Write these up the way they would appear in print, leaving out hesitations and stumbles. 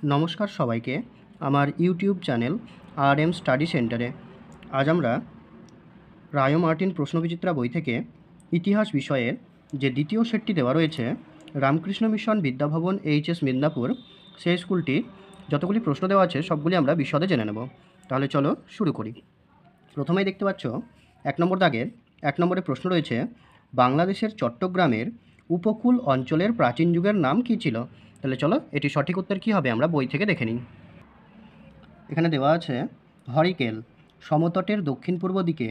নমস্কার সবাইকে আমার ইউটিউব চ্যানেল RM স্টাডি সেন্টারে। আজ আমরা রায় ও মার্টিন প্রশ্নবিচিত্রা বই থেকে ইতিহাস বিষয়ের যে দ্বিতীয় সেটটি দেওয়া রয়েছে রামকৃষ্ণ মিশন বিদ্যাভবন HS মিদনাপুর, সেই স্কুলটি যতগুলি প্রশ্ন দেওয়া আছে সবগুলি আমরা বিশদে জেনে নেব। তাহলে চলো শুরু করি। প্রথমেই দেখতে পাচ্ছ 1 নম্বর দাগের 1 নম্বরে প্রশ্ন রয়েছে, বাংলাদেশের চট্টগ্রামের উপকূল অঞ্চলের প্রাচীন যুগের নাম কী ছিল? তাহলে চলো এটি সঠিক উত্তর কী হবে আমরা বই থেকে দেখে নিই। এখানে দেওয়া আছে হরিকেল সমতটের দক্ষিণ পূর্ব দিকে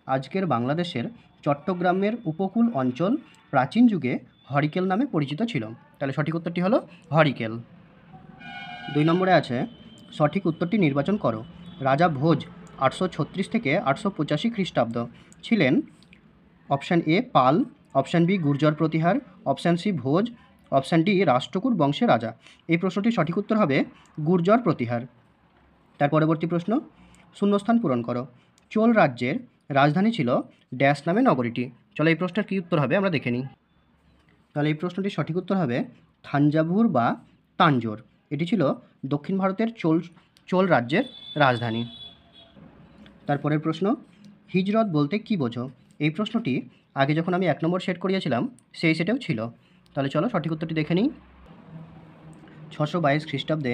আজকের বাংলাদেশের চট্টগ্রামের উপকূল অঞ্চল প্রাচীন যুগে হরিকেল নামে পরিচিত ছিল। তাহলে সঠিক উত্তরটি হলো হরিকেল। 2 নম্বরে আছে সঠিক উত্তরটি নির্বাচন করো। রাজা ভোজ 836 থেকে 885 খ্রিস্টাব্দ ছিলেন option A Pala, option B Gurjara Pratihara, option C Bhoja, option D Rashtrakuta বংশের রাজা। এই প্রশ্নটির সঠিক উত্তর হবে গুর্জর প্রতিহার। তার পরবর্তী প্রশ্ন, শূন্যস্থান পূরণ করো। চোল রাজ্যের রাজধানী ছিল ড্যাশ নামে নগরীটি। চলো এই প্রশ্নের কী উত্তর হবে আমরা দেখে নিই। তাহলে এই প্রশ্নটির সঠিক উত্তর হবে থাঞ্জাভুর বা তাঞ্জোর। এটি ছিল দক্ষিণ ভারতের চোল রাজ্যের রাজধানী। তারপরের প্রশ্ন, হিজরত বলতে কী বোঝো? এই প্রশ্নটি আগে যখন আমি 1 নম্বর সেট করিয়েছিলাম সেই সেটেও ছিল। তাহলে চলো সঠিক উত্তরটি দেখে নিই। 622 খ্রিস্টাব্দে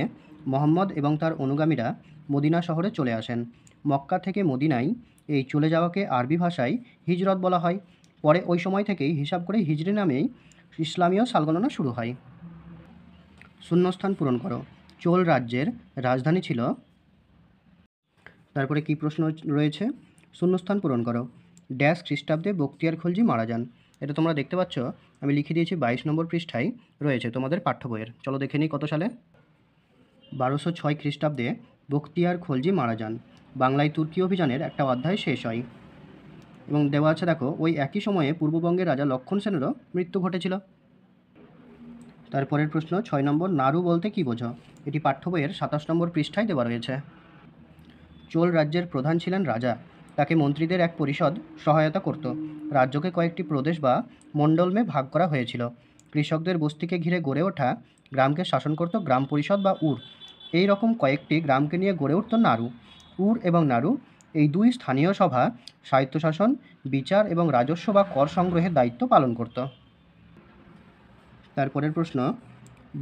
মোহাম্মদ এবং তার অনুগামীরা মদিনা শহরে চলে আসেন। মক্কা থেকে মদিনায় এই চলে যাওয়াকে আরবি ভাষায় হিজরত বলা হয়। পরে ওই সময় থেকেই হিসাব করে হিজরি নামেই ইসলামীয় সালগণনা শুরু হয়। শূন্যস্থান পূরণ করো। চোল রাজ্যের রাজধানী ছিল, তারপরে কি প্রশ্ন রয়েছে, শূন্যস্থান পূরণ করো। ড্যাশ খ্রিস্টাব্দে বখতিয়ার খলজি মারা যান। এটা তোমরা দেখতে পাচ্ছ আমি লিখে দিয়েছি 22 নম্বর পৃষ্ঠায় রয়েছে তোমাদের পাঠ্য বইয়ের। চলো দেখে নিই কত সালে। 1206 খ্রিস্টাব্দে বখতিয়ার খলজি মারা যান। বাংলায় তুর্কি অভিযানের একটা অধ্যায় শেষ হয়। এবং দেওয়া আছে দেখো ওই একই সময়ে পূর্ববঙ্গের রাজা লক্ষণ সেনেরও মৃত্যু ঘটেছিল। তারপরের প্রশ্ন 6 নম্বর, নাড়ু বলতে কী বোঝো? এটি পাঠ্য বইয়ের 27 নম্বর পৃষ্ঠায় দেওয়া রয়েছে। চোল রাজ্যের প্রধান ছিলেন রাজা, তাকে মন্ত্রীদের এক পরিষদ সহায়তা করত। রাজ্যকে কয়েকটি প্রদেশ বা মণ্ডলমে ভাগ করা হয়েছিল। কৃষকদের বস্তিকে ঘিরে গড়ে ওঠা গ্রামকে শাসন করত গ্রাম পরিষদ বা উর। এই রকম কয়েকটি গ্রামকে নিয়ে গড়ে উঠত নাড়ু। উর এবং নাড়ু এই দুই স্থানীয় সভা স্বায়ত্তশাসন, বিচার এবং রাজস্ব বা কর সংগ্রহের দায়িত্ব পালন করত। তারপরের প্রশ্ন,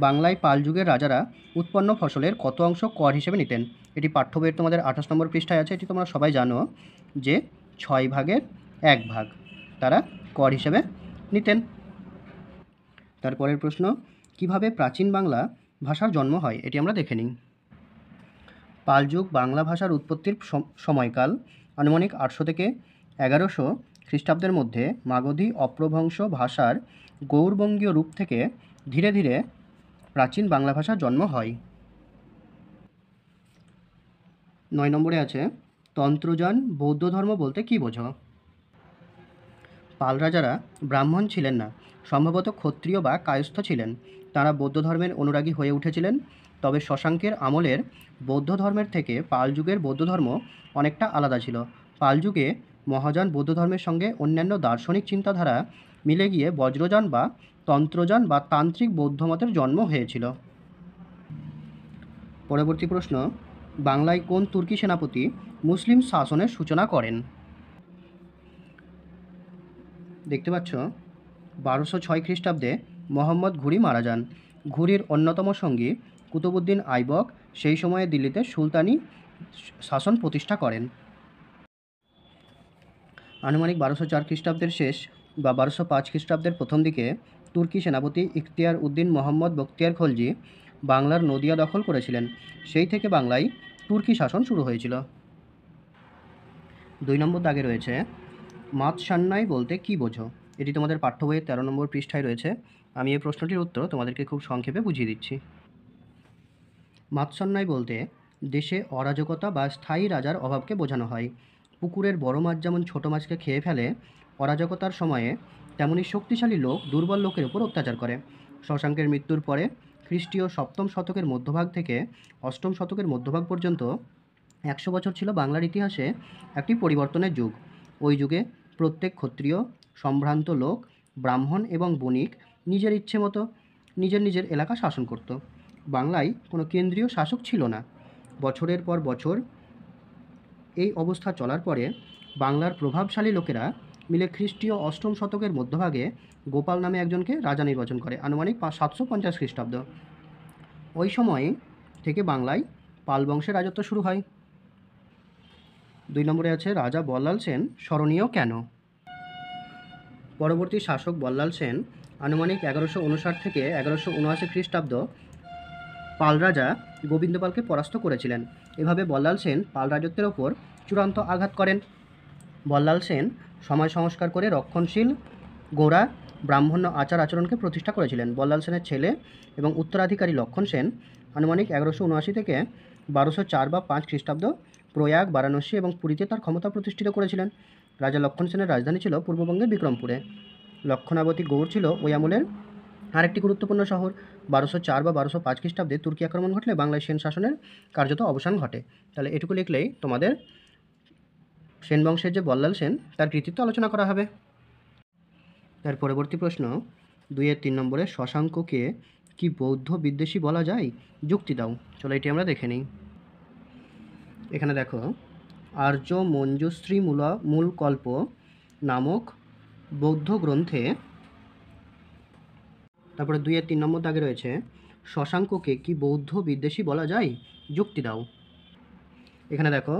বাংলায় পাল যুগের রাজারা উৎপন্ন ফসলের কত অংশ কর হিসেবে নিতেন? এটি পাঠ্য বইয়ের তোমাদের 28 নম্বর পৃষ্ঠায় আছে। এটি তোমরা সবাই জানো যে 6 ভাগের 1 ভাগ তারা কর হিসেবে নিতেন। তারপরের প্রশ্ন, কিভাবে প্রাচীন বাংলা ভাষার জন্ম হয়? এটি আমরা দেখে নিই। পাল যুগ বাংলা ভাষার উৎপত্তির সময়কাল আনুমানিক 800 থেকে 1100 খ্রিস্টাব্দের মধ্যে মাগধী অপ্রভ্রংশ ভাষার গৌরবঙ্গীয় রূপ থেকে ধীরে ধীরে প্রাচীন বাংলা ভাষার জন্ম হয়। 9 নম্বরে আছে তন্ত্রযান বৌদ্ধ ধর্ম বলতে কী বোঝো? পাল রাজারা ব্রাহ্মণ ছিলেন না, সম্ভবত ক্ষত্রিয় বা কায়স্থ ছিলেন। তারা বৌদ্ধ ধর্মের অনুরাগী হয়ে উঠেছিলেন। তবে শশাঙ্কের আমলের বৌদ্ধ ধর্মের থেকে পাল যুগের বৌদ্ধ ধর্ম অনেকটা আলাদা ছিল। পাল যুগে মহাযান বৌদ্ধ ধর্মের সঙ্গে অন্যান্য দার্শনিক চিন্তাধারা মিলে গিয়ে বজ্রযান বা তন্ত্রযান বা তান্ত্রিক বৌদ্ধ মতের জন্ম হয়েছিল। পরবর্তী প্রশ্ন, বাংলায় কোন তুর্কি সেনাপতি মুসলিম শাসনের সূচনা করেন? দেখতে পাচ্ছ 1206 খ্রিস্টাব্দে মোহাম্মদ ঘুরি মারা যান। ঘুরির অন্যতম সঙ্গী কুতুবউদ্দিন আইবক সেই সময়ে দিল্লিতে সুলতানি শাসন প্রতিষ্ঠা করেন। আনুমানিক 1204 খ্রিস্টাব্দের শেষ বা 1205 খ্রিস্টাব্দের প্রথম দিকে তুর্কি সেনাপতি ইখতিয়ার উদ্দিন মোহাম্মদ বখতিয়ার খলজি বাংলার নদিয়া দখল করেছিলেন। সেই থেকে বাংলায় তুর্কি শাসন শুরু হয়েছিল। 2 নম্বর দাগে রয়েছে মাতসান্নাই বলতে কী বোঝো? এটি তোমাদের পাঠ্য বইয়ের 13 নম্বর পৃষ্ঠায় রয়েছে। আমি এই প্রশ্নটির উত্তর তোমাদেরকে খুব সংক্ষেপে বুঝিয়ে দিচ্ছি। মাতসান্নাই বলতে দেশে অরাজকতা বা স্থায়ী রাজার অভাবকে বোঝানো হয়। পুকুরের বড় মাছ যেমন ছোট মাছকে খেয়ে ফেলে, অরাজকতার সময়ে তেমনি শক্তিশালী লোক দুর্বল লোকের উপর অত্যাচার করে। শশাঙ্কের মৃত্যুর পরে খ্রিস্টীয় 7ম শতকের মধ্যভাগ থেকে 8ম শতকের মধ্যভাগ পর্যন্ত 100 বছর ছিল বাংলার ইতিহাসে একটি পরিবর্তনের যুগ। ওই যুগে প্রত্যেক ক্ষত্রিয়, সম্ভ্রান্ত লোক, ব্রাহ্মণ এবং বণিক নিজের ইচ্ছে মতো নিজের এলাকা শাসন করত। বাংলায় কোনো কেন্দ্রীয় শাসক ছিল না। বছরের পর বছর এই অবস্থা চলার পরে বাংলার প্রভাবশালী লোকেরা মিলে খ্রিস্টীয় অষ্টম শতকের মধ্যভাগে গোপাল নামে একজনকে রাজা নির্বাচন করে, আনুমানিক 750 খ্রিস্টাব্দ। ওই সময় থেকে বাংলায় পাল বংশের রাজত্ব শুরু হয়। 2 নম্বরে আছে রাজা বল্লাল সেন স্মরণীয় কেন? পরবর্তী শাসক বল্লাল সেন আনুমানিক 1159 থেকে 1179 খ্রিস্টাব্দ পাল রাজা গোবিন্দপালকে পরাস্ত করেছিলেন। এভাবে বল্লাল সেন পাল রাজত্বের ওপর চূড়ান্ত আঘাত করেন। বল্লাল সেন সমাজ সংস্কার করে রক্ষণশীল গোঁড়া ব্রাহ্মণ্য আচার আচরণকে প্রতিষ্ঠা করেছিলেন। বল্লাল সেনের ছেলে এবং উত্তরাধিকারী লক্ষণ সেন আনুমানিক 1179 থেকে 1204 বা 5 খ্রিস্টাব্দ প্রয়াগ, বারাণসী এবং পুরীতে তার ক্ষমতা প্রতিষ্ঠিত করেছিলেন। রাজা লক্ষণ সেনের রাজধানী ছিল পূর্ববঙ্গের বিক্রমপুরে। লক্ষণাবতী গৌড় ছিল ওই আমলের আরেকটি গুরুত্বপূর্ণ শহর। 1204 বা 1205 খ্রিস্টাব্দে তুর্কি আক্রমণ ঘটলে বাংলায় সেন শাসনের কার্যত অবসান ঘটে। তাহলে এটুকু লিখলেই তোমাদের সেন বংশের যে বল্লাল সেন তার কৃতিত্ব আলোচনা করা হবে। তার পরবর্তী প্রশ্ন 2-এর 3 নম্বরে শশাঙ্ককে কি বৌদ্ধ বিদ্বেষী বলা যায়? যুক্তি দাও। চলো এটি আমরা দেখে নিই। এখানে দেখো, আর্য মঞ্জুশ্রী মূল কল্প নামক বৌদ্ধ গ্রন্থে, তারপরে 2-এর 3 নম্বর দাগে রয়েছে শশাঙ্ককে কি বৌদ্ধ বিদ্বেষী বলা যায়? যুক্তি দাও। এখানে দেখো,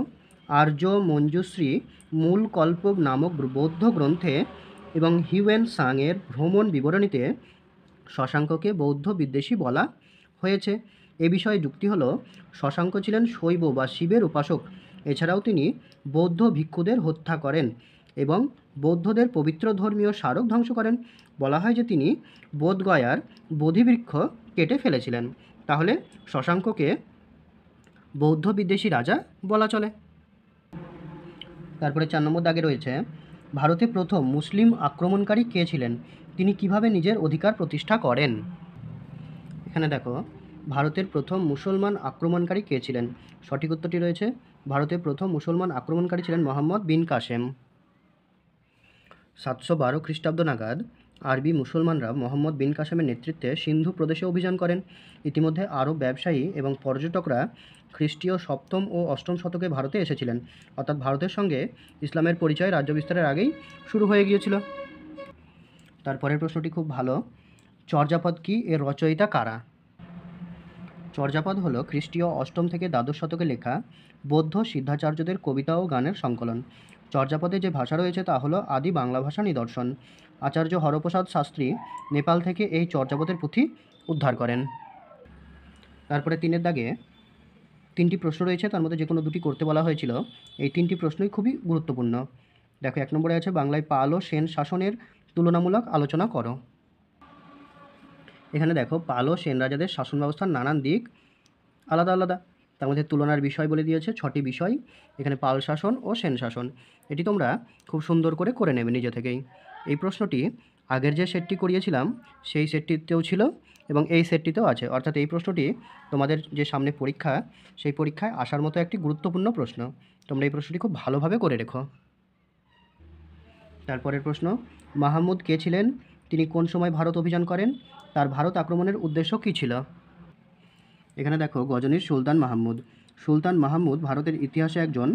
আর্য মঞ্জুশ্রী মূল কল্প নামক বৌদ্ধ গ্রন্থে এবং হিউয়েন সাংয়ের ভ্রমণ বিবরণীতে শশাঙ্ককে বৌদ্ধ বিদ্বেষী বলা হয়েছে। এ বিষয়ে যুক্তি হলো, শশাঙ্ক ছিলেন শৈব বা শিবের উপাসক। এছাড়াও তিনি বৌদ্ধ ভিক্ষুদের হত্যা করেন এবং বৌদ্ধদের পবিত্র ধর্মীয় স্মারক ধ্বংস করেন। বলা হয় যে তিনি বোধগয়ার বোধিবৃক্ষ কেটে ফেলেছিলেন। তাহলে শশাঙ্ককে বৌদ্ধ বিদ্বেষী রাজা বলা চলে। তারপরে 4 নম্বর দাগে রয়েছে ভারতে প্রথম মুসলিম আক্রমণকারী কে ছিলেন? তিনি কিভাবে নিজের অধিকার প্রতিষ্ঠা করেন? এখানে দেখো, ভারতের প্রথম মুসলমান আক্রমণকারী কে ছিলেন? সঠিক উত্তরটি রয়েছে, ভারতের প্রথম মুসলমান আক্রমণকারী ছিলেন মোহাম্মদ বিন কাসেম। 712 খ্রিস্টাব্দ নাগাদ আরবি মুসলমানরা মোহাম্মদ বিন কাসেমের নেতৃত্বে সিন্ধু প্রদেশে অভিযান করেন। ইতিমধ্যে আরব ব্যবসায়ী এবং পর্যটকরা খ্রিস্টীয় 7ম ও 8ম শতকে ভারতে এসেছিলেন, অর্থাৎ ভারতের সঙ্গে ইসলামের পরিচয় রাজ্য বিস্তারের আগেই শুরু হয়ে গিয়েছিল। তারপরের প্রশ্নটি খুব ভালো, চর্যাপদ কি, এর রচয়িতা কারা? চর্যাপদ হলো খ্রিস্টীয় 8ম থেকে দ্বাদশ শতকে লেখা বৌদ্ধ সিদ্ধাচার্যদের কবিতা ও গানের সংকলন। চর্যাপদে যে ভাষা রয়েছে তা হলো আদি বাংলা ভাষা নিদর্শন। আচার্য হরপ্রসাদ শাস্ত্রী নেপাল থেকে এই চর্যাপদের পুঁথি উদ্ধার করেন। তারপরে 3-এর দাগে 3টি প্রশ্ন রয়েছে, তার মধ্যে যে কোনো 2টি করতে বলা হয়েছিল। এই 3টি প্রশ্নই খুবই গুরুত্বপূর্ণ। দেখো, 1 নম্বরে আছে বাংলায় পাল ও সেন শাসনের তুলনামূলক আলোচনা করো। এখানে দেখো, পাল ও সেন রাজাদের শাসন ব্যবস্থার নানান দিক আলাদা আলাদা। তার মধ্যে তুলনার বিষয় বলে দিয়েছে 6টি বিষয়। এখানে পাল শাসন ও সেন শাসন, এটি তোমরা খুব সুন্দর করে নেবে নিজে থেকেই। এই প্রশ্নটি আগের যে সেটটি করিয়েছিলাম সেই সেটটিতেও ছিল এবং এই সেটটিতেও আছে, অর্থাৎ এই প্রশ্নটি তোমাদের যে সামনে পরীক্ষা সেই পরীক্ষায় আসার মতো একটি গুরুত্বপূর্ণ প্রশ্ন। তোমরা এই প্রশ্নটি খুব ভালোভাবে করে রেখো। তারপরের প্রশ্ন, মাহমুদ কে ছিলেন? তিনি কোন সময় ভারত অভিযান করেন? তার ভারত আক্রমণের উদ্দেশ্য কী ছিল? এখানে দেখো, গজনীর সুলতান মাহমুদ। সুলতান মাহমুদ ভারতের ইতিহাসে একজন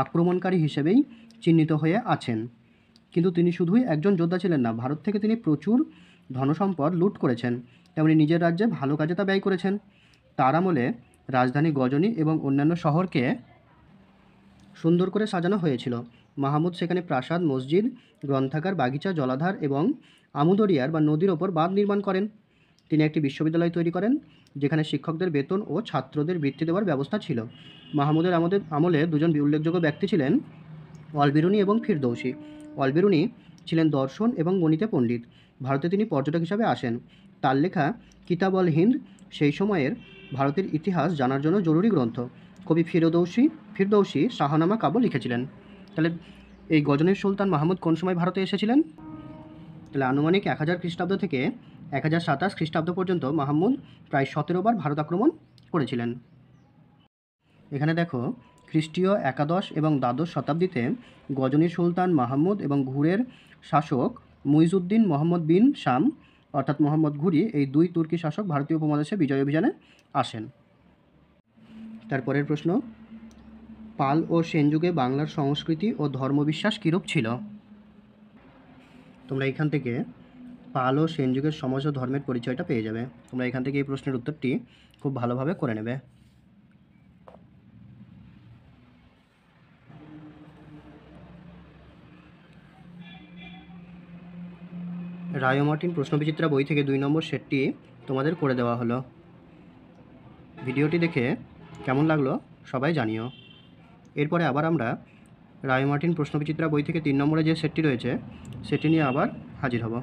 আক্রমণকারী হিসেবেই চিহ্নিত হয়ে আছেন, কিন্তু তিনি শুধুই একজন যোদ্ধা ছিলেন না, ভারত থেকে তিনি প্রচুর ধনসম্পদ লুট করেছেন, তেমনি নিজের রাজ্যে ভালো কাজে তা ব্যয় করেছেন। তার আমলে রাজধানী গজনী এবং অন্যান্য শহরকে সুন্দর করে সাজানো হয়েছিল। মাহমুদ সেখানে প্রাসাদ, মসজিদ, গ্রন্থাগার, বাগিচা, জলাধার এবং আমুদরিয়ার বা নদীর ওপর বাঁধ নির্মাণ করেন। তিনি একটি বিশ্ববিদ্যালয় তৈরি করেন যেখানে শিক্ষকদের বেতন ও ছাত্রদের বৃত্তি দেওয়ার ব্যবস্থা ছিল। মাহমুদের আমলে দুজন উল্লেখযোগ্য ব্যক্তি ছিলেন অলবিরুনি এবং ফিরদৌসী। অলবিরুনি ছিলেন দর্শন এবং গণিতে পণ্ডিত। ভারতে তিনি পর্যটক হিসাবে আসেন। তার লেখা কিতাব অল হিন্দ সেই সময়ের ভারতের ইতিহাস জানার জন্য জরুরি গ্রন্থ। কবি ফিরদৌসী শাহনামা কাব্য লিখেছিলেন। তাহলে এই গজনীর সুলতান মাহমুদ কোন সময় ভারতে এসেছিলেন? তাহলে আনুমানিক 1000 খ্রিস্টাব্দ থেকে 1027 খ্রিস্টাব্দ পর্যন্ত মাহমুদ প্রায় 17 বার ভারত আক্রমণ করেছিলেন। এখানে দেখো, খ্রিস্টীয় 11 এবং দ্বাদশ শতাব্দীতে গজনীর সুলতান মাহমুদ এবং ঘুরের শাসক মুইজউদ্দিন মোহাম্মদ বিন শাম অর্থাৎ মোহাম্মদ ঘুরি এই 2 তুর্কি শাসক ভারতীয় উপমহাদেশে বিজয় অভিযানে আসেন। তারপরের প্রশ্ন, পাল ও সেন যুগে বাংলার সংস্কৃতি ও ধর্মবিশ্বাস কীরূপ ছিল? তোমরা এখান থেকে পাল ও সেন যুগের সমাজ ও ধর্মের পরিচয়টা পেয়ে যাবে। তোমরা এখান থেকে এই প্রশ্নের উত্তরটি খুব ভালোভাবে করে নেবে। রায় ও মার্টিন প্রশ্নবিচিত্রা বই থেকে 2 নম্বর সেটটি তোমাদের করে দেওয়া হলো। ভিডিওটি দেখে কেমন লাগলো সবাই জানিও। এরপরে আবার আমরা রায় ও মার্টিন প্রশ্নবিচিত্রা বই থেকে 3 নম্বরে যে সেটটি রয়েছে সেটি নিয়ে আবার হাজির হব।